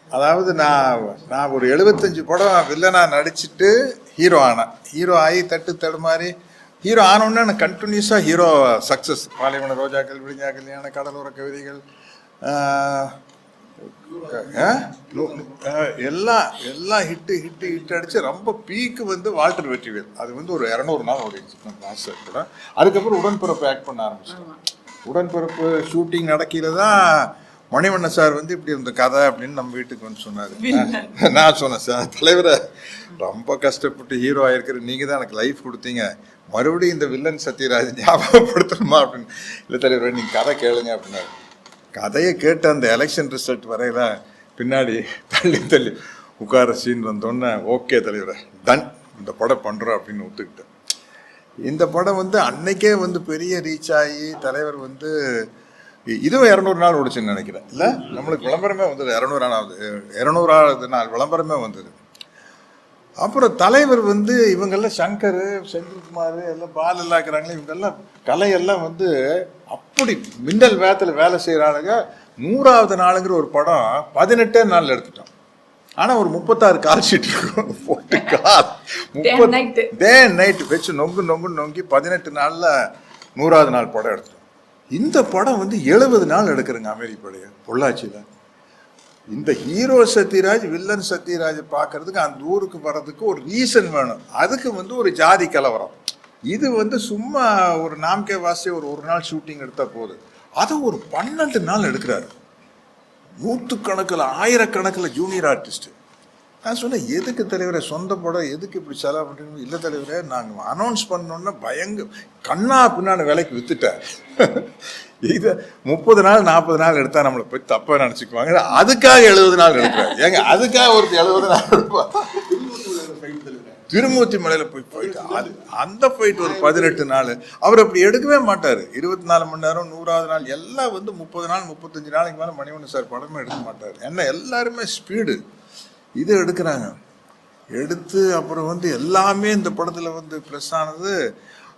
அதாவது நான் ஒரு 75 படம் வில்லனா நடிச்சுட்டு ஹீரோ ஆனேன். ஹீரோ ஆகி தடுமாறி ஹீரோ ஆனோன்னு எனக்கு கண்டினியூஸாக ஹீரோ சக்ஸஸ். பாலைவன ரோஜாக்கள், விழிஞ்சா கல்யாண, கடலோர கவிதைகள், எல்லாம் ஹிட் அடிச்சு ரொம்ப பீக்கு வந்து வால்டர் வெற்றிவேல். அது வந்து ஒரு 200 நாள் ஓடிடுச்சு நம்ம ஆசை கூட. அதுக்கப்புறம் உடன்பிறப்பு ஆக்ட் பண்ண ஆரம்பிச்சிட்டோம். உடன்பிறப்பு ஷூட்டிங் நடக்கையில தான் மணிவண்ணன் சார் வந்து இப்படி இந்த கதை அப்படின்னு நம்ம வீட்டுக்கு வந்து சொன்னார். நான் சொன்னேன், சார் தலைவரை ரொம்ப கஷ்டப்பட்டு ஹீரோ ஆயிருக்கிற நீங்கள் தான் எனக்கு லைஃப் கொடுத்தீங்க, மறுபடியும் இந்த வில்லன் சத்யராஜ் ஞாபகப்படுத்தணுமா அப்படின்னு. இல்லை தலைவரை நீங்கள் கதை கேளுங்க அப்படின்னாரு. கதையை கேட்டு அந்த எலெக்ஷன் ரிசல்ட் வரையில பின்னாடி தள்ளி உட்கார சீன் வந்தோன்னே ஓகே தலைவரை டன், இந்த படம் பண்ணுறோம் அப்படின்னு ஒத்துக்கிட்டேன். இந்த படம் வந்து அன்னைக்கே வந்து பெரிய ரீச் ஆகி தலைவர் வந்து இதுவும் 200 நாள் ஓடிச்சுன்னு நினைக்கிறேன். இல்லை, நம்மளுக்கு விளம்பரமே வந்தது 200வது நாள் விளம்பரமே வந்தது. அப்புறம் தலைவர் வந்து இவங்கெல்லாம் சங்கர், செந்தில்குமார் எல்லாம் பால் எல்லாம் இருக்கிறாங்களே, இவங்கெல்லாம் கலையெல்லாம் வந்து அப்படி மின்னல் வேகத்தில் வேலை செய்கிறாளுங்க. 100வது நாளுங்கிற ஒரு படம் 18 நாளில் எடுத்துட்டோம். ஆனால் ஒரு 36 கால் ஷீட் இருக்கும் போட்டு கால் 30 டே நைட் வச்சு நொங்கி 18 நாளில் 100வது நாள் படம் எடுத்துட்டோம். இந்த படம் வந்து 70 நாள் எடுக்கிறேங்க அமெரிக்காவுடைய பொள்ளாச்சியில். இந்த ஹீரோ சத்யராஜ் வில்லன் சத்யராஜ் பார்க்கறதுக்கு அந்த ஊருக்கு வர்றதுக்கு ஒரு ரீசன் வேணும். அதுக்கு வந்து ஒரு ஜாதி கலவரம். இது வந்து சும்மா ஒரு நாம்கே வாசி ஒரு நாள் ஷூட்டிங் எடுத்தால் போகுது. அதை ஒரு 12 நாள் எடுக்கிறாரு. 100கணக்கில் 1000கணக்கில் ஜூனியர் ஆர்டிஸ்ட். நான் சொன்னேன், எதுக்கு தலைவரை சொந்த படம் எதுக்கு இப்படி செலவு பண்ணுறீங்க? இல்லை தலைவரே, நாங்கள் அனௌன்ஸ் பண்ணோன்னா கண்ணா பின்னாடி விலைக்கு வித்துட்டேன். இதை 30 நாள் 40 நாள் எடுத்தால் நம்மளை போய் தப்பாக நினச்சிக்குவாங்க. அதுக்காக 70 நாள் எடுக்கிறார். ஏங்க, அதுக்காக ஒரு 70 நாள் எடுப்பா. திருமூர்த்தி மலையில் போயிட்டு அது அந்த ஃபைட் ஒரு 18 நாள். அவர் அப்படி எடுக்கவே மாட்டார். 24 மணி நேரம் 100வது நாள் எல்லாம் வந்து 30 நாள் 35 நாளைக்கு மேலே மணிவண்ணன் சார் படமே எடுக்க மாட்டார். ஏன்னா எல்லாருமே ஸ்பீடு இது எடுக்கிறாங்க. எடுத்து அப்புறம் வந்து எல்லாமே இந்த படத்தில் வந்து ப்ளஸ் ஆனது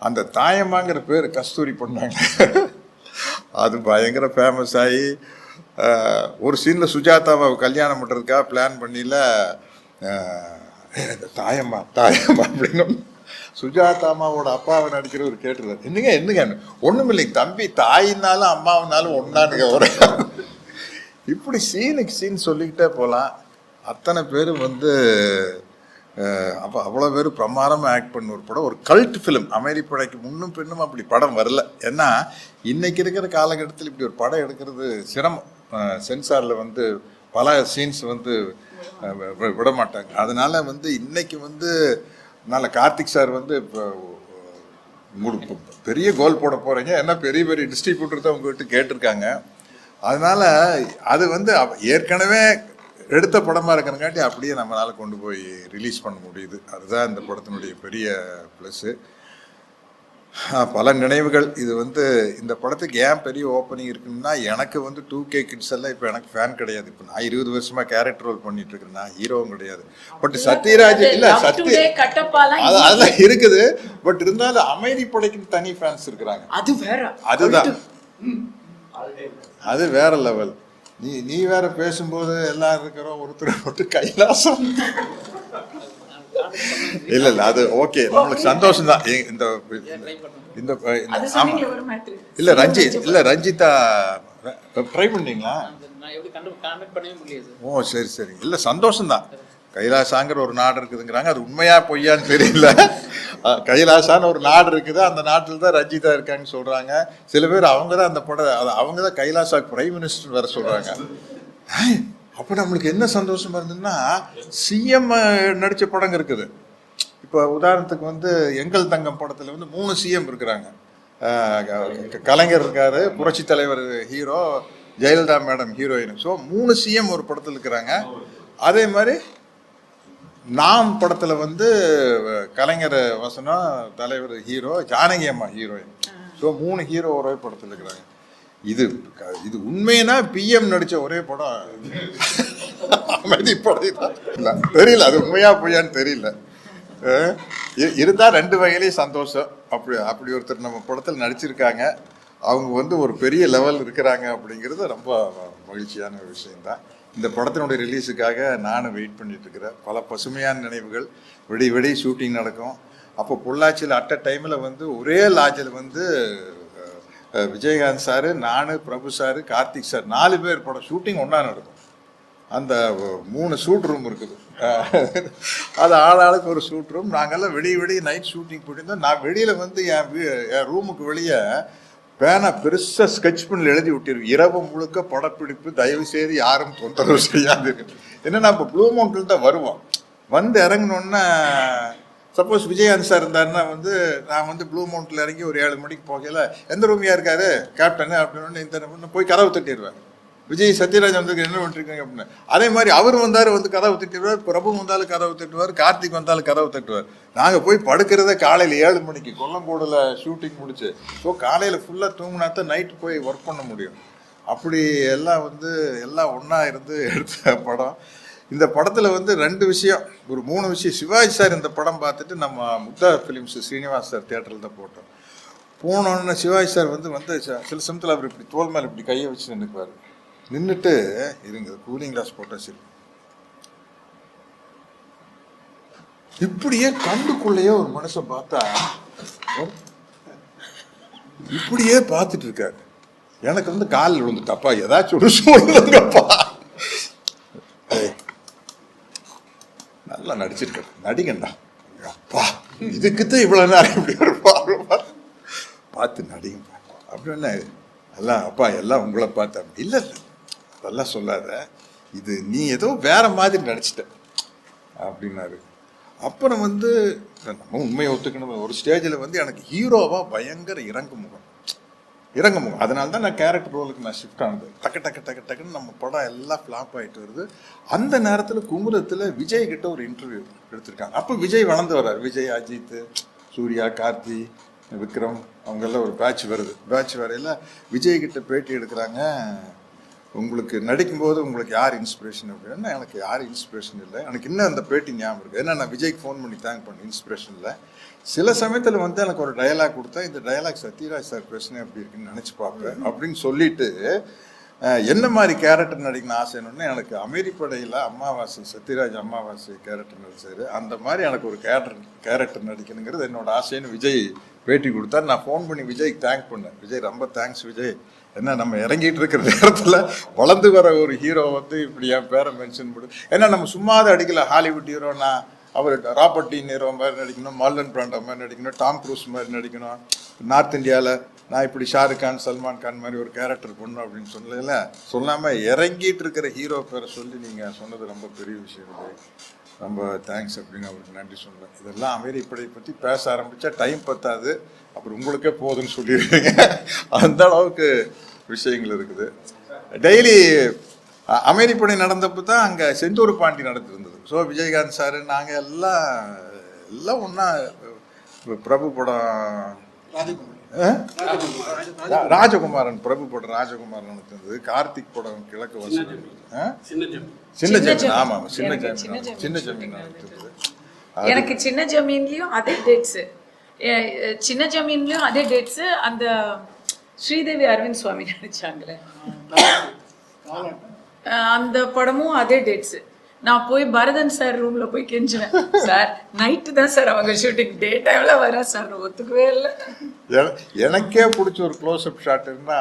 அந்த தாயம்மாங்கிற பேர் கஸ்தூரி பண்ணாங்க. அது பயங்கர ஃபேமஸ் ஆகி ஒரு சீனில் சுஜாதாவை கல்யாணம் பண்ணுறதுக்காக பிளான் பண்ணியில் தாயம்மா அப்படின்னு சுஜாதாமாவோட அப்பாவை நடிக்கிறவர் கேட்டுருவார். என்னங்க ஒன்றும் இல்லைங்க தம்பி, தாயினாலும் அம்மாவினாலும் ஒன்றானுங்க ஒரு இப்படி சீனுக்கு சீன் சொல்லிக்கிட்டே போகலாம். அத்தனை பேர் வந்து அப்போ அவ்வளோ பேர் பிரமாதமாக ஆக்ட் பண்ண ஒரு படம், ஒரு கல்ட் ஃபிலிம். அமெரிப்படைக்கு முன்னும் பின்னும் அப்படி படம் வரல. ஏன்னா இன்னைக்கு இருக்கிற காலகட்டத்தில் இப்படி ஒரு படம் எடுக்கிறது சிரமம். சென்சாரில் வந்து பல சீன்ஸ் வந்து விட மாட்டாங்க. அதனால வந்து இன்னைக்கு வந்து நல்ல கார்த்திக் சார் வந்து இப்போ பெரிய கோல் போட போகிறீங்க, ஏன்னா பெரிய பெரிய டிஸ்ட்ரிபியூட்டர் தான் உங்ககிட்ட கேட்டிருக்காங்க. அதனால அது வந்து ஏற்கனவே எடுத்த படமாக இருக்கிறங்காட்டி அப்படியே நம்மளால் கொண்டு போய் ரிலீஸ் பண்ண முடியுது. அதுதான் இந்த படத்தினுடைய பெரிய ப்ளஸ்ஸு. பல நினைவுகள். இது வந்து இந்த படத்துக்கு ஏன் பெரிய ஓப்பனிங் இருக்குன்னா, எனக்கு வந்து 2K கிட்ஸ் எல்லாம் இப்போ எனக்கு ஃபேன் கிடையாது. இப்போ நான் 20 வருஷமாக கேரக்டர் ரோல் பண்ணிட்டு இருக்கேன். நான் ஹீரோவும் கிடையாது. பட் சத்யராஜ் இல்லை, அதெல்லாம் இருக்குது. பட் இருந்தாலும் அமைதிப்படைக்கு தனி ஃபேன்ஸ் இருக்கிறாங்க. அதுதான் அது வேற லெவல். நீ வேற பேசும்போது எல்லாரும் இருக்கிறோம் ஒருத்தர் மட்டும் கைலாசம். இல்ல அது ஓகே, நம்மளுக்கு சந்தோஷம் தான். இந்த இல்ல ரஞ்சிதா ட்ரை பண்ணீங்களா? ஓ சரி இல்ல சந்தோஷம் தான். கைலாசாங்கிற ஒரு நாடு இருக்குதுங்கிறாங்க. அது உண்மையா பொய்யான்னு தெரியல. கைலாசான்னு ஒரு நாடு இருக்குது, அந்த நாட்டில் தான் ரஞ்சிதா இருக்காங்கன்னு சொல்றாங்க. சில பேர் அவங்க தான் அந்த படம், அவங்க தான் கைலாசா பிரைம் மினிஸ்டர் வேற சொல்றாங்க. அப்போ நம்மளுக்கு என்ன சந்தோஷமா இருந்ததுன்னா, சிஎம் நடித்த படங்க இருக்குது. இப்போ உதாரணத்துக்கு வந்து எங்கள் தங்கம் படத்தில் வந்து 3 சிஎம் இருக்கிறாங்க. கலைஞர் இருக்காரு, புரட்சி தலைவர் hero, Jayalalithaa madam heroine. So 3 CM ஒரு படத்தில் இருக்கிறாங்க. அதே மாதிரி நாம் படத்தில் வந்து கலைஞர் வசனம், தலைவர் ஹீரோ, ஜானகி அம்மா ஹீரோயின். ஸோ 3 ஹீரோ ஒரே படத்தில் இருக்கிறாங்க. இது உண்மைனா பிஎம் நடிச்ச ஒரே படம் அமைதிப்படை தெரியல. அது உண்மையா பொய்யான்னு தெரியல. இருந்தா 2 வகையிலையும் சந்தோஷம். அப்படி ஒருத்தர் நம்ம படத்தில் நடிச்சிருக்காங்க. அவங்க வந்து ஒரு பெரிய லெவல் இருக்கிறாங்க அப்படிங்கிறது ரொம்ப மகிழ்ச்சியான ஒரு விஷயம்தான். இந்த படத்தினுடைய ரிலீஸுக்காக நானும் வெயிட் பண்ணிட்டு இருக்கிறேன். பல பசுமையான நினைவுகள். விடி ஷூட்டிங் நடக்கும். அப்போ பொள்ளாச்சியில் அட் அ டைமில் வந்து ஒரே லாட்ஜில் வந்து விஜயகாந்த் சார், நான், பிரபு சார், கார்த்திக் சார் 4 பேர் படம் ஷூட்டிங் ஒன்றா நடக்கும். அந்த 3 ஷூட் ரூம் இருக்குது. அது ஆளாளுக்கு ஒரு ஷூட் ரூம். நாங்கள்லாம் விடிய நைட் ஷூட்டிங் போயிட்டு நான் வெளியில் வந்து என் ரூமுக்கு வெளியே பேனா பெருசாக ஸ்கெட்ச் பண்ணி எழுதி விட்டிருவேன். இரவு முழுக்க படப்பிடிப்பு, தயவு செய்து யாரும் தொந்தரவு செய்யாது. என்னன்னா இப்போ ப்ளூ மவுண்டில் தான் வருவோம். வந்து இறங்கினோன்னா சப்போஸ் விஜயகாந்த் சார் இருந்தாருன்னா வந்து நான் வந்து ப்ளூ மவுண்டில் இறங்கி ஒரு 7 மணிக்கு போகல, எந்த ரூமியா இருக்காரு கேப்டன் அப்படின்னு இந்த போய் கதவை தட்டிடுவேன். விஜய் சத்யராஜ் வந்து என்ன பண்ணிருக்காங்க அப்படின்னு. அதே மாதிரி அவர் வந்தார், வந்து கதவை தட்டுவார். பிரபு வந்தாலும் கதவை தட்டுவார், கார்த்திக் வந்தாலும் கதவை தட்டுவார். நாங்கள் போய் படுக்கிறத காலையில் 7 மணிக்கு கொல்லங்கோடில் ஷூட்டிங் முடிச்சு. ஸோ காலையில் ஃபுல்லாக தூங்கினா தான் நைட்டு போய் ஒர்க் பண்ண முடியும். அப்படி எல்லாம் வந்து எல்லாம் ஒன்றா இருந்து எடுத்த படம். இந்த படத்தில் வந்து 2 விஷயம், ஒரு 3 விஷயம். சிவாஜி சார் இந்த படம் பார்த்துட்டு நம்ம முக்தா ஃபிலிம்ஸ் ஸ்ரீனிவாஸ் சார் தியேட்டரில் தான் போட்டோம். போனோன்னு சிவாஜி சார் வந்து சில சமயத்தில் அவர் இப்படி தோல் மேலே இப்படி கையை வச்சு நின்றுக்குவார். நின்றுட்டு இருங்க கூலிங் கிளாஸ் போட்டா சரி, இப்படியே கண்டுக்குள்ளேயே ஒரு மனுஷன் பார்த்தா இப்படியே பார்த்துட்டு இருக்காரு. எனக்கு வந்து காலில் விழுந்துட்டாப்பா, ஏதாச்சும் ஒரு சொல்லுங்கப்பா. நல்லா நடிச்சிருக்காரு, நடிகண்டா அப்பா, இதுக்குத்தான் இவ்வளவு நேரம் இப்படி இருப்பா, பார்த்து நடிங்க அப்படின்னு. எல்லாம் அப்பா எல்லாம் உங்களை பார்த்தா இல்லை இல்லை அதெல்லாம் சொல்லாத, இது நீ ஏதோ வேற மாதிரி நடிச்சிட்ட அப்படின்னாரு. அப்புறம் வந்து நம்ம உண்மையை ஒத்துக்கணும். ஒரு ஸ்டேஜில் வந்து எனக்கு ஹீரோவா பயங்கர இறங்குமுகம். அதனால தான் நான் கேரக்டர் ரோலுக்கு நான் ஷிஃப்ட் ஆனது. டக்குன்னு நம்ம படம் எல்லாம் ஃப்ளாப் ஆகிட்டு வருது. அந்த நேரத்தில் குமுதத்தில் விஜய் கிட்ட ஒரு இன்டர்வியூ எடுத்திருக்காங்க. அப்போ விஜய் வளர்ந்து வர்றாரு. விஜய், அஜித், சூர்யா, கார்த்தி, விக்ரம் அவங்கெல்லாம் ஒரு பேட்ச் வருது. பேட்ச் வரையில் விஜய் கிட்ட பேட்டி எடுக்கிறாங்க. உங்களுக்கு நடிக்கும்போது உங்களுக்கு யார் இன்ஸ்பிரேஷன் அப்படின்னா, எனக்கு யார் இன்ஸ்பிரேஷன் இல்லை. எனக்கு இன்னும் அந்த பேட்டி ஞாபகம் இருக்குது. ஏன்னா நான் விஜய்க்கு ஃபோன் பண்ணி தேங்க் பண்ணேன். இன்ஸ்பிரேஷன் இல்லை. சில சமயத்தில் வந்து எனக்கு ஒரு டயலாக் கொடுத்தா, இந்த டயலாக் சத்யராஜ் சார் பேசுனேன் எப்படி இருக்குன்னு நினச்சி பார்ப்பேன் அப்படின்னு சொல்லிட்டு, என்ன மாதிரி கேரக்டர் நடிக்கணும்னு ஆசைன்னு எனக்கு அமெரிப்படையில் அமாவாசை, சத்யராஜ் அமாவாசை கேரக்டர் நடிச்சாரு. அந்த மாதிரி எனக்கு ஒரு கேரக்டர் நடிக்கணுங்கிறது என்னோட ஆசைன்னு விஜய் பேட்டி கொடுத்தாரு. நான் ஃபோன் பண்ணி விஜய்க்கு தேங்க் பண்ணேன். விஜய் ரொம்ப தேங்க்ஸ் விஜய், ஏன்னா நம்ம இறங்கிட்டு இருக்கிற நேரத்தில் வளர்ந்து வர ஒரு ஹீரோ வந்து இப்படி என் பேரை மென்ஷன் பண்ணு. ஏன்னா நம்ம சும்மாதான் அடிக்கல. ஹாலிவுட் ஹீரோனா அவர் ராபர்ட் டி நீரோ மாதிரி நடிக்கணும், மார்லன் பிராண்டோ மாதிரி நடிக்கணும், டாம் க்ரூஸ் மாதிரி நடிக்கணும். நார்த் இந்தியாவில் நான் இப்படி ஷாருக் கான், சல்மான் கான் மாதிரி ஒரு கேரக்டர் பண்ணணும் அப்படின்னு சொல்லல. சொல்லாமல் இறங்கிட்டு இருக்கிற ஹீரோ பேரை சொல்லி நீங்கள் சொன்னது ரொம்ப பெரிய விஷயம். ரொம்ப தேங்க்ஸ் அப்படின்னு அவருக்கு நன்றி சொன்னேன். இதெல்லாம் அமெரிப்படை பற்றி பேச ஆரம்பித்தா டைம் பத்தாது, அப்புறம் உங்களுக்கே போதுன்னு சொல்லிடுவீங்க. அந்த அளவுக்கு விஷயங்கள் இருக்குது. டெய்லி அமெரிப்படை நடந்தப்போ தான் அங்கே செந்தூர் பாண்டி நடந்துருந்தது. ஸோ விஜயகாந்த் சார் நாங்கள் எல்லாம் ஒன்றா. பிரபு படம் ராஜகுமாரன், பிரபு படம் ராஜகுமாரன் நடந்தது. கார்த்திக் படம் கிழக்கு வசதி, சின்ன ஜமீன். ஆமாம், சின்ன ஜமீன் நடந்தது. எனக்கு சின்ன ஜமீன்லயும் அதே டேட்ஸ், சின்ன ஜமீன்லயும் அதே டேட்ஸ். அந்த ஸ்ரீதேவி அரவிந்த் சுவாமி நடிச்சாங்களே அந்த படமும் அதே டேட்ஸ். நான் போய் பரதன் சார் ரூம்ல போய் கெஞ்சினேன், சார் நைட்டு தான் சார் அவங்க ஷூட்டிங், டே டைம்ல வர சார், ஒத்துக்கவே இல்லை. எனக்கே பிடிச்ச ஒரு க்ளோஸ்அப் ஷாட் இருந்தா,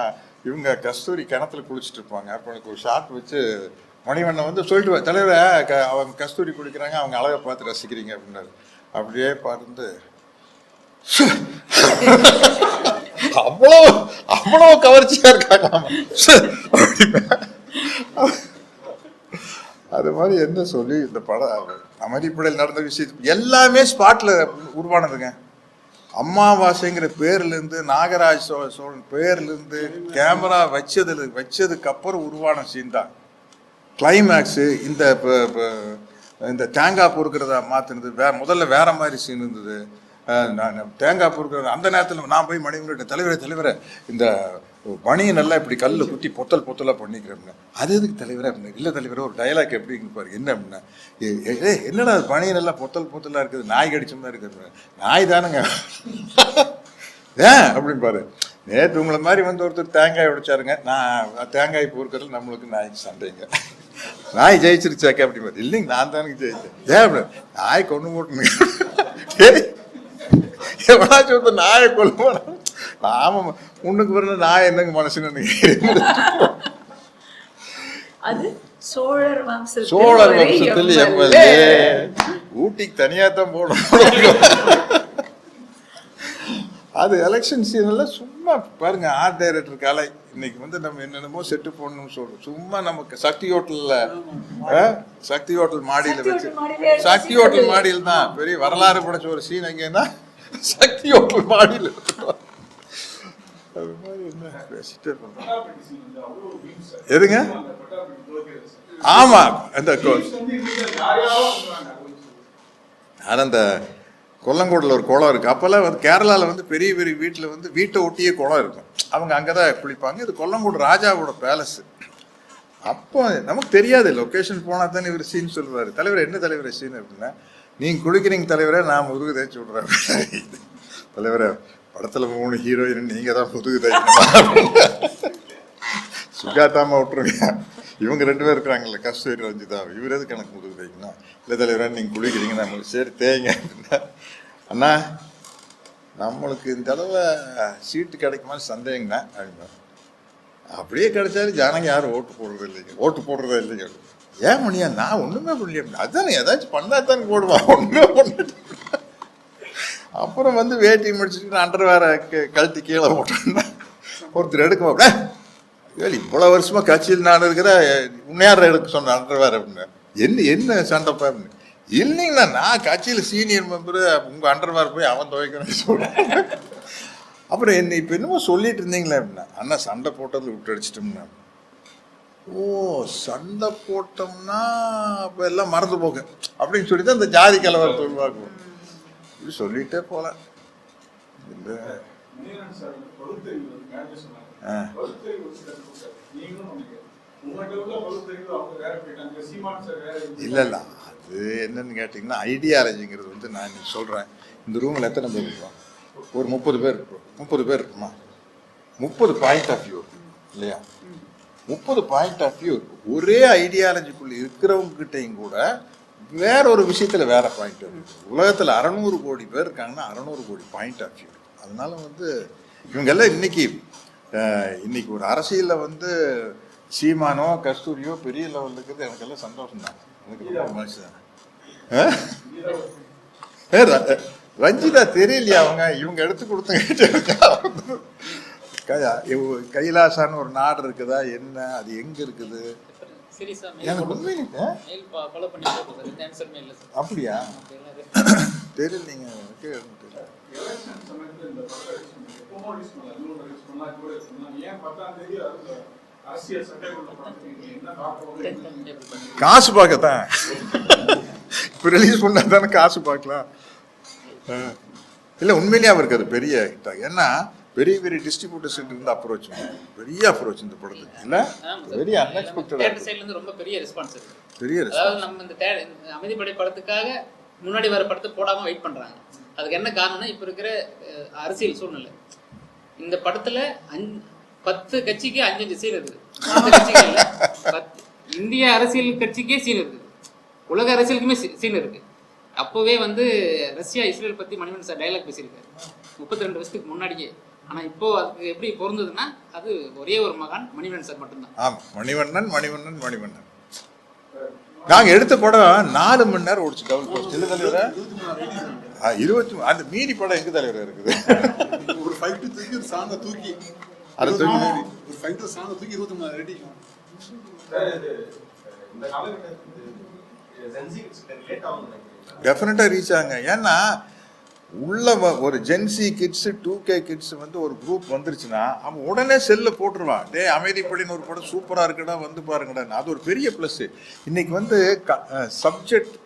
இவங்க கஸ்தூரி கிணத்துல குளிச்சுட்டு இருப்பாங்க. அப்போ எனக்கு ஒரு ஷாட் வச்சு மணிவண்ணன் வந்து சொல்லிட்டு, தலைவரை அவங்க கஸ்தூரி குடிக்கிறாங்க, அவங்க அழகை பார்த்து ரசிக்கிறீங்க அப்படின்னாரு. அப்படியே பார்த்து அவ்வளோ கவர்ச்சியா இருக்காங்க. அது மாதிரி என்ன சொல்லி இந்த படம் அமெரிப்படையில் நடந்த விஷயம் எல்லாமே ஸ்பாட்ல உருவானதுங்க. அமாவாசைங்கிற பேர்லேருந்து, நாகராஜ் சோழன் பேர்லேருந்து, கேமரா வச்சதுக்கு அப்புறம் உருவான சீன் தான் கிளைமேக்ஸு. இந்த தேங்காய் பொறுக்கிறத மாற்றினது முதல்ல வேற மாதிரி சீன் இருந்தது. நான் தேங்காய் பொறுக்கிற அந்த நேரத்தில் நான் போய் மணிவன்கிட்ட, தலைவரை இந்த பனியை நல்லா இப்படி கல்லில் குத்தி பொத்தலாக பண்ணிக்கிறேன். அது எதுக்கு தலைவரே அப்படின்னா, இல்லை தலைவரை ஒரு டைலாக் எப்படி பாரு என்ன அப்படின்னா, என்னடா பனியை நல்லா பொத்தலாக இருக்குது, நாய் கடிச்ச மாதிரி இருக்குது. நாய் தானுங்க ஏன் அப்படின்னு பாரு. நேற்று உங்களை மாதிரி வந்து ஒருத்தர் தேங்காய் உடைச்சாருங்க, நான் தேங்காய் பொறுக்கிறது நம்மளுக்கு நாய்க்கு சண்டைங்க. நாய் ஜெயிச்சிருச்சாக்கா அப்படி இல்லைங்க நான் தானுங்க ஜெயிச்சேன். ஏன் அப்படி நாய் கொண்டு போட்டுங்க எவனாச்சும் ஒருத்தர் நாயை கொல்ல ஆமா உன்னுக்கு பிறகு நாய் என்னங்க மனசுன்னு அது சோழர் வம்சத்தில் எம்எல்ஏ ஊட்டிக்கு தனியா தான் போகணும். அது எலெக்ஷன் சீசன்ல சும்மா பாருங்க ஆர்ட் டைரக்டர் கலை இன்னைக்கு வந்து நம்ம என்னென்னமோ செட்டு போடணும்னு சொல்றோம். சும்மா நமக்கு சக்தி ஹோட்டல் மாடியில வச்சு சக்தி ஹோட்டல் மாடியில் தான் பெரிய வரலாறு படைச்ச ஒரு சீன் எங்கன்னா சக்தி ஹோட்டல் மாடியில் அது மாதிரி என்ன பேசிட்டே எதுங்க ஆமா அந்த கொல்லங்கோடில் ஒரு குளம் இருக்கு. அப்பெல்லாம் வந்து கேரளாவில் வந்து பெரிய பெரிய வீட்டில் வந்து வீட்டை ஒட்டியே குளம் இருக்கும். அவங்க அங்கதான் குளிப்பாங்க. இது கொல்லங்கோடு ராஜாவோட பேலஸ். அப்போ நமக்கு தெரியாது, லொக்கேஷன் போனா தானே இவர் சீன் சொல்றாரு. தலைவர் என்ன தலைவர் சீன் அப்படின்னா, நீங்க குளிக்கிறீங்க தலைவரை, நான் முதுகு தேய்ச்சி விடுறேன். தலைவரை படத்துல 3 ஹீரோயின் நீங்க தான் முதுகு தேய்க்கணும். சுகாத்தாம விட்டுருங்க, இவங்க 2 பேர் இருக்கிறாங்கல்ல கஸ்தூரி ரஞ்சிதா, இவர் எதுக்கு எனக்கு முதுகு தேய்க்கணும். இல்லை தலைவரா நீங்க குளிக்கிறீங்க நம்மளுக்கு சரி தேய்ங்க அப்படின்னா, அண்ணா நம்மளுக்கு இந்த தடவை சீட்டு கிடைக்குமா சந்தேகங்கண்ணா அப்படின்னா, அப்படியே கிடைச்சாலும் ஜனங்க யாரும் ஓட்டு போடுறதே இல்லைங்க. ஏன் முடியா நான் ஒண்ணுமே பண்ணல, அதுதானே ஏதாச்சும் பண்ணா தானே போடுவான், ஒண்ணுமே பண்ண. அப்புறம் வந்து வேட்டி முடிச்சுட்டு அண்டர் வேற கழட்டி கீழே போட்டோம்னா ஒருத்தர் எடுக்க இவ்வளவு வருஷமா கட்சியில் நான் இருக்கிற உன்னையார எடுக்க சொன்ன அண்டர் வேற அப்படின்னு. என்ன சண்டைப்பா அப்படின்னு. இல்லைங்கண்ணா நான் கட்சியில் சீனியர் மெம்பரு, உங்க அண்டர் வேற போய் அவன் துவைக்கணும்னு சொல்றேன். அப்புறம் என்ன இப்ப என்னமோ சொல்லிட்டு இருந்தீங்களே அப்படின்னா, அண்ணா சண்டை போட்டது விட்டு அடிச்சிட்டோம்னா. ஓ சண்டை போட்டோம்னா அப்ப எல்லாம் மறந்து போக அப்படின்னு சொல்லி தான் இந்த ஜாதி கலவரத்தை உருவாக்குவோம். இது சொல்லிட்டே போல. இல்ல இல்ல அது என்னன்னு கேட்டீங்கன்னா, ஐடியாலஜிங்கிறது வந்து நான் இன்னைக்கு சொல்றேன். இந்த ரூம்ல எத்தனை பேர் இருக்கோம்? ஒரு 30 பேர் இருக்கும். 30 பேர் இருக்குமா? 30 பாயிண்ட் ஆஃப் வியூ இல்லையா? 30 பாயிண்ட் ஆஃப் வியூ ஒரே ஐடியாலஜிக்குள்ள இருக்கிறவங்க கிட்டையும் கூட வேற ஒரு விஷயத்துல வேற பாயிண்ட் ஆஃப் வியூ. உலகத்துல 600 கோடி பேர் இருக்காங்கன்னா 600 கோடி பாயிண்ட் ஆஃப் வியூ. அதனால வந்து இவங்க எல்லாம் இன்னைக்கு ஒரு அரசியல்ல வந்து சீமானோ கஸ்தூரியோ பெரிய லெவலில் இருக்கிறது எனக்கு எல்லாம் சந்தோஷம் தான். எனக்கு ரொம்ப மனசு தான். ரஞ்சிதா தெரியலையா அவங்க இவங்க எடுத்து கொடுத்த கைலாசான்னு ஒரு நாடு இருக்குதா என்ன, அது எங்க இருக்குது அப்படியா தெரியலீங்க காசு பார்க்கத்தான் இப்ப ரிலீஸ் பண்ணா தானே காசு பார்க்கலாம். இல்ல உண்மையிலேயே அவருக்கு அது பெரிய ஹிட் ஆகும். ஏன்னா பெரிய பெரிய டிஸ்ட்ரிபியூட்டர்ஸ் இருந்து அப்ரோச், பெரிய அப்ரோச் இந்த படத்துக்கு இல்ல, வெரி அன்எக்ஸ்பெக்டட். ரொம்ப பெரிய ரெஸ்பான்ஸ் இருக்கு. பெரிய அதாவது நம்ம இந்த அமைதிப்படை படத்துக்காக முன்னாடி வர படத்தை போடாம வெயிட் பண்றாங்க. அதுக்கு என்ன காரணம்னா இப்ப இருக்கிற அரசியல் சூழ்நிலை. இந்த படத்துல 10 கட்சிக்கு 5 சீன் இருக்குது. இந்திய அரசியல் கட்சிக்கே சீன் இருக்குது, உலக அரசியலுக்குமே சீன் இருக்கு. அப்போவே வந்து ரஷ்யா இஸ்ரேல் பத்தி மணிவண்ணன் சார் டைலாக் பேசியிருக்காரு 32 வருஷத்துக்கு முன்னாடியே. ஆனா இப்போ அதுக்கு எப்படி பொருந்ததுன்னா, அது ஒரே ஒரு மகான் மணிவண்ணன் சார் மட்டும்தான். ஆமா மணிவண்ணன் நாங்க எடுத்த படம் 4 மணி நேரம் ஓடிச்சு. டபுள் போஸ்ட் இல்ல தலைவர 20 அந்த மீதி படம் எங்க தலைவர இருக்குது. ஒரு ஃபைட் தூக்கி சாந்த தூக்கி அது தூக்கி ஒரு ஃபைட் சாந்த தூக்கி 23 மணி ரெடி. இந்த காலகட்டத்துல ஜென்சி லேட் ஆகுது. டெஃபினட்டா ரீச் ஆகுங்க. ஏன்னா உள்ள ஒரு ஜென்சி கிட்ஸ் 2K கிட்ஸ் வந்து ஒரு குரூப் வந்துருச்சுன்னா அவன் உடனே செல்ல போட்டுருவான். டே அமைதிப்படின்னு ஒரு படம் சூப்பரா இருக்குடா வந்து பாருங்கடா. அது ஒரு பெரிய பிளஸ். இன்னைக்கு வந்து சப்ஜெக்ட்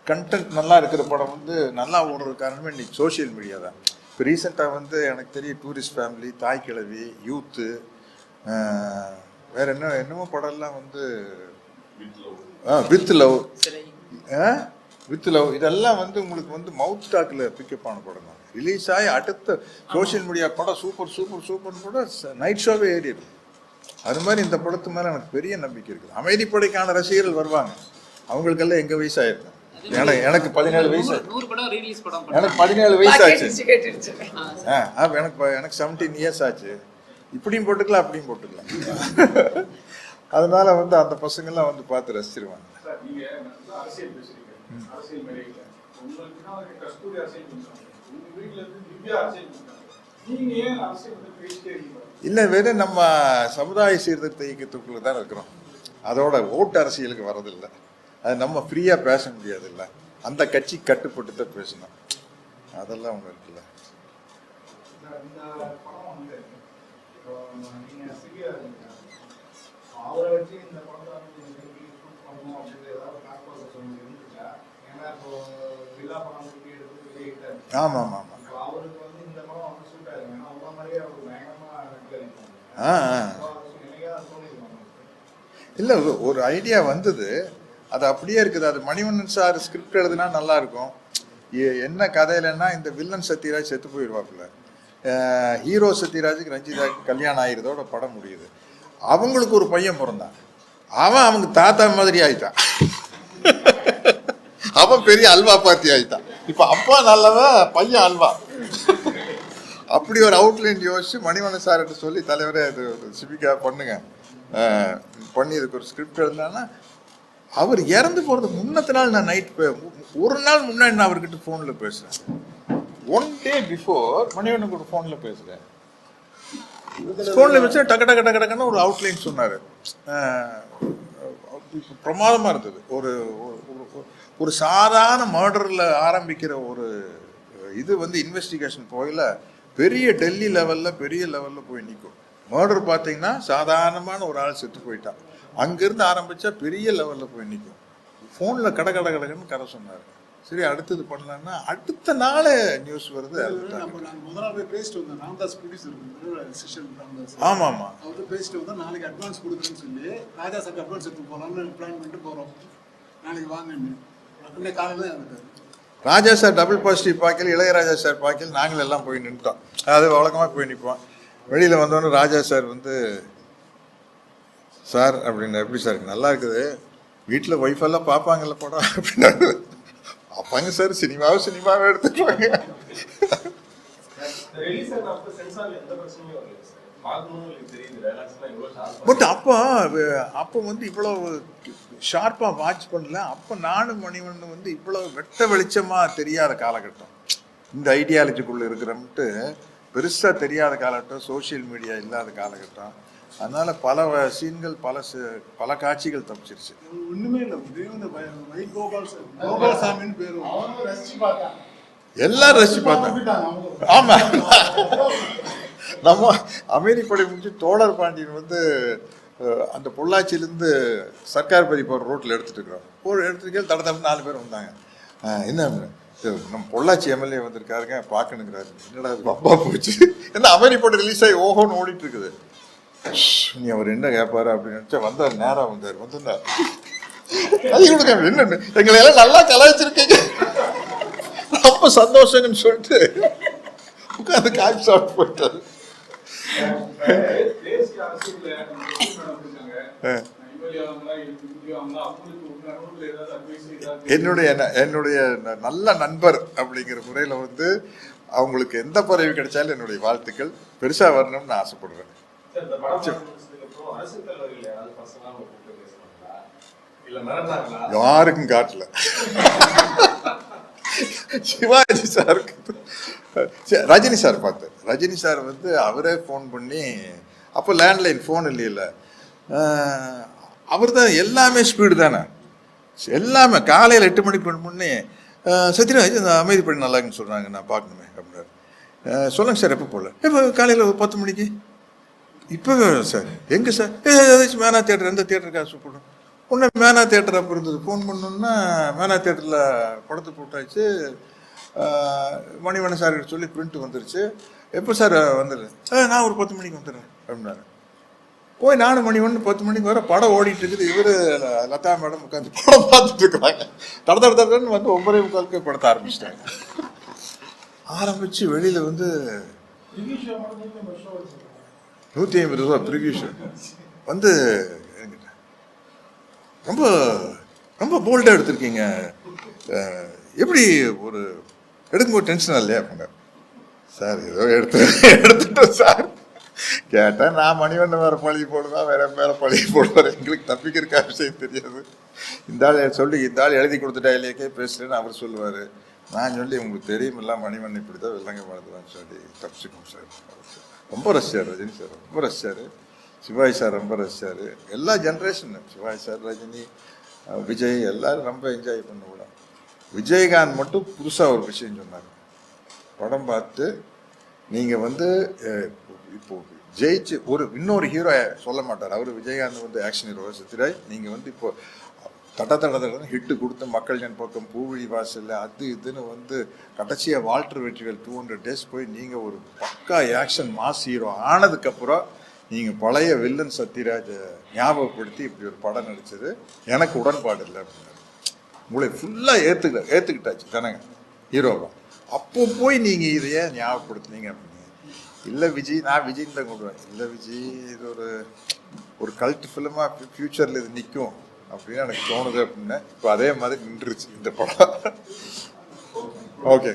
கண்டென்ட் நல்லா இருக்கிற படம் வந்து நல்லா ஓடுறது காரணமே இன்னைக்கு சோசியல் மீடியா தான். இப்போ ரீசெண்டாக வந்து எனக்கு தெரியும் டூரிஸ்ட் ஃபேமிலி, தாய் கிழவி, யூத்து, வேற என்னமோ படம்லாம் வந்து வித் லவ் இதெல்லாம் வந்து உங்களுக்கு வந்து மவுத் ஸ்டாக்ல பிக்கப் ஆன படம் தான். ரிலீஸ் ஆகி அடுத்த சோசியல் மீடியா படம் சூப்பர்னு கூட நைட் ஷோவே ஏறிடும். அது மாதிரி இந்த படத்து மேலே எனக்கு பெரிய நம்பிக்கை இருக்குது. அமைதிப்படைக்கான ரசிகர்கள் வருவாங்க, அவங்களுக்கெல்லாம் எங்கள் வயசாயிருக்கும். எனக்கு 17 வயசு, 100 படம் ரீலீஸ் படம் எனக்கு 17 வயசு ஆச்சு. கேட்டுருச்சு. எனக்கு 17 இயர்ஸ் ஆச்சு. இப்படியும் போட்டுக்கலாம் அப்படியும் போட்டுக்கலாம். அதனால வந்து அந்த பசங்கள்லாம் வந்து பார்த்து ரசிச்சிருவாங்க. சார், நீங்க நல்லா அரசியல் பேசுறீங்க, அரசியல் மேடையில உங்களுக்கு கஸ்தூரி அரசியல் பண்றாங்க, உங்க வீட்டுல இருந்து திவ்யா அரசியல் பண்றாங்க, நீங்க ஏன் அரசியல் பத்தி பேசிட்டே இருக்கீங்க? இல்லை, வெறும் நம்ம சமுதாய சீர்திருத்த இயக்கத்துக்குள்ள தான் இருக்கிறோம். அதோட ஓட்டு அரசியலுக்கு வரதில்லை. அது நம்ம ஃப்ரீயாக பேச முடியாது இல்லை, அந்த கட்சி கட்டுப்பட்டு தான் பேசணும். அதெல்லாம் ஒன்று இருக்குல்ல. இந்த படம் வந்து நீங்க சிவியா அவரை வச்சு இந்த படத்தை பண்ணணும் அப்படின்னு ஏதாவது காப்பாற்ற சொல்லி இருந்துச்சா? ஏன்னா இப்போ விழா படம் எடுத்து வெளியிட்டாரு. ஆமாம் ஆமாம் ஆமாம். அவருக்கு வந்து இந்த படம் வந்து சூட் ஆயிரும். ஏன்னா உங்க மாதிரியே அவர் பயங்கரமா இல்லை, ஒரு ஐடியா வந்தது, அது அப்படியே இருக்குது. அது மணிவண்ணன் சார் ஸ்கிரிப்ட் எழுதுனா நல்லா இருக்கும். என்ன கதையிலன்னா, இந்த வில்லன் சத்யராஜ் செத்து போயிடுவாப்புல, ஹீரோ சத்யராஜுக்கு ரஞ்சிதாவுக்கு கல்யாணம் ஆகிறதோட படம் முடியுது. அவங்களுக்கு ஒரு பையன் பிறந்தான், அவன் அவங்க தாத்தா மாதிரி ஆயிட்டான். அவன் பெரிய அல்வா பார்ட்டி ஆயிட்டான். இப்போ அப்பா நல்லவன், பையன் அல்வா. அப்படி ஒரு அவுட்லைன் யோசிச்சு மணிவண்ணன் சார்கிட்ட சொல்லி, தலைவரே அது சிபிக்கா பண்ணுங்க, பண்ணி இதுக்கு ஒரு ஸ்கிரிப்ட் எழுதுனா, அவர் இறந்து போகிறதுக்கு முன்னத்த நாள் நான் ஒரு நாள் முன்னாடி நான் அவர்கிட்ட ஃபோனில் பேசுகிறேன். 1 day பிஃபோர் மணிவண்ணன் கூட ஃபோனில் பேசுகிறேன். ஃபோனில் வச்சு டக்கு டக்கு டக்கு டக்குன்னு ஒரு அவுட்லைன் சொன்னார். பிரமாதமாக இருந்தது. ஒரு சாதாரண மர்டரில் ஆரம்பிக்கிற ஒரு இது வந்து இன்வெஸ்டிகேஷன் போயில பெரிய டெல்லி லெவலில் பெரிய லெவலில் போய் நிற்கும். மர்டர் பார்த்தீங்கன்னா சாதாரணமான ஒரு ஆள் செத்து போயிட்டான், அங்கேருந்து ஆரம்பித்தா பெரிய லெவலில் போய் நிற்கும். ஃபோனில் கட கட கடன்னு கதை சொன்னார். சரி, அடுத்தது பண்ணலான்னா அடுத்த நாள் நியூஸ் வருது. முதல் போய் பேசிட்டு வந்தோம், ராம்தாஸ் ப்ரொடியூசர், ஆமாம் ஆமாம், அவர்கிட்ட பேசிட்டு வந்தோம். நாளைக்கு அட்வான்ஸ் கொடுக்குறேன்னு சொல்லி ராஜா சார் அட்வான்ஸ் எடுத்து போகலான்னு பிளான் பண்ணிட்டு போகிறோம். நாளைக்கு வாங்கன்னு அப்படியே காலையில் இருக்காரு. ராஜா சார் டபுள் பாசிட்டிவ் பார்க்கல, இளையராஜா சார் பார்க்கல, நாங்கள் எல்லாம் போய் நின்றுட்டோம். அது வழக்கமாக போய் நிற்போம். வெளியில் வந்தோடனே ராஜா சார் வந்து, சார் அப்படின்னு, எப்படி சார் நல்லா இருக்குது, வீட்டில் ஒய்ஃபெல்லாம் பார்ப்பாங்கல்ல படம் அப்படின்னாரு. பார்ப்பாங்க சார், சினிமாவே எடுத்துக்குவாங்க. பட் அப்போ வந்து இவ்வளோ ஷார்ப்பாக வாட்ச் பண்ணல. அப்போ நானும் மணிவண்ணன் வந்து இவ்வளோ வெட்ட வெளிச்சமாக தெரியாத காலகட்டம், இந்த ஐடியாலஜிக்குள்ளே இருக்கிறோம்ட்டு பெருசாக தெரியாத காலகட்டம், சோஷியல் மீடியா இல்லாத காலகட்டம். அதனால பல சீன்கள் பல காட்சிகள் தப்பிச்சிருச்சு. ஒன்றுமே இல்லை, கோபால்சாமின்னு பேர் எல்லாரும் ரசிச்சு பார்த்தாங்க. ஆமா, நம்ம அமைதிப்படை முடிச்சு தோழர் பாண்டியன் வந்து அந்த பொள்ளாச்சியிலேருந்து சர்க்கார் பதி போகிற ரோட்டில் எடுத்துகிட்டு இருக்கிறோம். எடுத்துட்டு தட 4 பேர் வந்தாங்க. என்ன நம்ம பொள்ளாச்சி எம்எல்ஏ வந்திருக்காருங்க, பார்க்கணுங்கிறாரு. என்னடா அப்பா போச்சு, என்ன அமைதிப்படை ரிலீஸ் ஆகி ஓஹோன்னு ஓடிட்டு இருக்குது. நீ அவர் என்ன கேட்பாரு அப்படின்னு நினச்சா வந்தார், நேராக வந்தார். கை கொடுங்க, என்னன்னு எங்களை எல்லாம் நல்லா கலாய்ச்சிருக்கீங்க, ரொம்ப சந்தோஷங்கன்னு சொல்லிட்டு உட்காந்து காய்ச்சி சாப்பிட்டு போயிட்டாரு. என்னுடைய நல்ல நண்பர் அப்படிங்கிற முறையில் வந்து அவங்களுக்கு எந்த பதவி கிடைச்சாலும் என்னுடைய வாழ்த்துக்கள். பெருசா வரணும்னு நான் ஆசைப்படுறேன். யாருக்கும் காட்டல. சிவாஜி சாருக்கு, ரஜினி சார் பார்த்தேன். ரஜினி சார் வந்து அவரே ஃபோன் பண்ணி, அப்போ லேண்ட்லைன் ஃபோன் இல்லையில, அவர் தான் எல்லாமே ஸ்பீடு தானே, எல்லாமே. காலையில் 8 மணிக்கு ஃபோன் பண்ணி, சத்யராஜ் இந்த அமைதிப்படி நல்லாக்குன்னு சொல்கிறாங்க, நான் பார்க்கணுமே அப்படின்னாரு. சொல்லுங்கள் சார், எப்போ போகல? இப்போ காலையில் 10 மணிக்கு. இப்போ சார் எங்கே சார்? ஏதாச்சும் மேனா தியேட்டர், எந்த தியேட்டருக்காக கூப்பிடும்? ஒன்று மேனா தியேட்டர் அப்போ இருந்தது. ஃபோன் பண்ணோன்னா மேனா தியேட்டரில் படத்தை போட்டாச்சு. மணிவண்ணன் சார் சொல்லி பிரிண்ட் வந்துருச்சு. எப்போ சார் வந்துடுது? நான் ஒரு 10 மணிக்கு வந்துடுறேன் அப்படின்னாரு. போய் நானும் மணிவண்ணன் 10 மணிக்கு வர படம் ஓடிட்டு இருக்குது. இவர் லதா மேடம் உட்காந்து படம் பார்த்துட்டு இருக்கிறாங்க. தடன்னு வந்து 9:45 படத்தை ஆரம்பிச்சிட்டாங்க. ஆரம்பித்து வெளியில் வந்து 150 ப்ரிவியூ ஷோ வந்து என்கிட்ட ரொம்ப ரொம்ப போல்டாக எடுத்திருக்கீங்க, எப்படி ஒரு எடுக்கும்போது டென்ஷனாக இல்லையா அப்படின்னா, சார் ஏதோ எடுத்துட்டோம் சார். கேட்டால் நான் மணிவண்ணன் வேறு பழி போடுவேன், வேற மேலே பழி போடுவார், எங்களுக்கு தப்பிக்க இருக்க விஷயம் தெரியாது. இந்த ஆள் சொல்லி இந்த ஆள் எழுதி கொடுத்துட்டா இல்லையே பேசுகிறேன்னு அவர் சொல்லுவார். நான் சொல்லி உங்களுக்கு தெரியுமில்ல மணிவண்ணன் இப்படி தான் வில்லங்க வாழ்ந்துவான்னு சொல்லி தப்பிச்சுக்கோம் சார். ரொம்ப ரசிச்சார் ரஜினி சார், ரொம்ப ரசிச்சார். சிவாஜி சார் ரொம்ப ரசிச்சார். எல்லா ஜென்ரேஷனு சிவாஜி சார், ரஜினி, விஜய் எல்லாரும் ரொம்ப என்ஜாய் பண்ண கூட. விஜயகாந்த் மட்டும் புதுசாக ஒரு விஷயம் சொன்னார். படம் பார்த்து நீங்கள் வந்து இப்போ ஜெயிச்சு இன்னொரு ஹீரோ சொல்ல மாட்டார். அவர் விஜயகாந்த் வந்து ஆக்ஷன் ஹீரோ சத்யராஜ். நீங்கள் வந்து இப்போ தட ஹிட்டு கொடுத்து மக்கள் ஜன் பக்கம், பூவிழி வாசல், அது இதுன்னு வந்து கடைசியாக வால்டர் வெற்றிவேல் 200 days போய் நீங்கள் ஒரு பக்கா ஆக்ஷன் மாஸ் ஹீரோ ஆனதுக்கப்புறம் நீங்கள் பழைய வில்லன் சத்யராஜை ஞாபகப்படுத்தி இப்படி ஒரு படம் நடிச்சது எனக்கு உடன்பாடு இல்லை அப்படின்னாரு. உங்களை ஃபுல்லாக ஏற்றுக்கிட்டாச்சு தானங்க ஹீரோவா. அப்போ போய் நீங்கள் இதையே ஞாபகப்படுத்துனீங்க அப்படின்னு. இல்லை விஜய், நான் விஜய் தான் கூப்பிடுவேன். இல்லை விஜய் இது ஒரு கல்ட் ஃபிலிமாக ஃப்யூச்சரில் இது நிற்கும் அப்படின்னு எனக்கு தோணுது அப்படின்னா இப்போ அதே மாதிரி நின்றுச்சு இந்த படம். ஓகே.